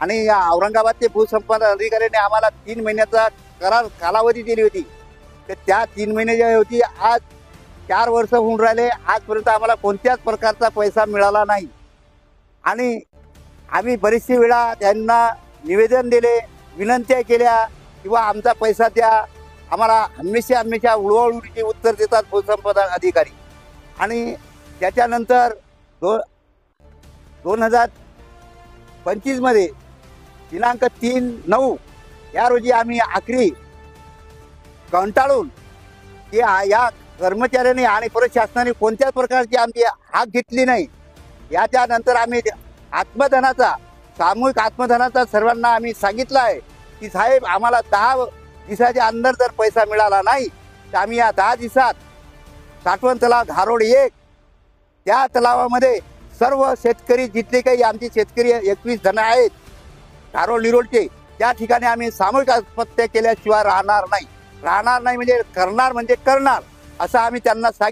आणि या औरंगाबादचे भूसंपादन अधिकाऱ्यांनी आम्हाला 3 महिन्याचा करार कालावधी दिली होती. तर त्या 3 महिने जे होती आज 4 वर्ष होऊन राहिले, आजपर्यंत आम्हाला कोणत्याच प्रकारचा पैसा मिळाला नाही. आणि आम्ही बरीचशी वेळा त्यांना निवेदन दिले, विनंत्या केल्या किंवा आमचा पैसा द्या. आम्हाला हमेशा उडवाउडवीची उत्तर देतात भूसंपादन अधिकारी. आणि त्याच्यानंतर 2025 दिनांक 3/9 या रोजी आम्ही आखरी कंटाळून की या कर्मचाऱ्यांनी आणि प्रशासनाने कोणत्याच प्रकारची आमची हाक घेतली नाही. याच्यानंतर आम्ही आत्मधनाचा सामूहिक आत्मधनाचा सर्वांना आम्ही सांगितलं आहे की साहेब आम्हाला 10 दिवसाच्या अंदर जर पैसा मिळाला नाही तर आम्ही या 10 दिवसात साठवण तलाव घारोड 1 त्या तलावामध्ये सर्व शेतकरी जितले काही आमचे शेतकरी 21 जण आहेत घारोड निरोडचे त्या ठिकाणी आम्ही सामूहिक आत्महत्या केल्याशिवाय राहणार नाही म्हणजे करणार असं आम्ही त्यांना सांगितलं.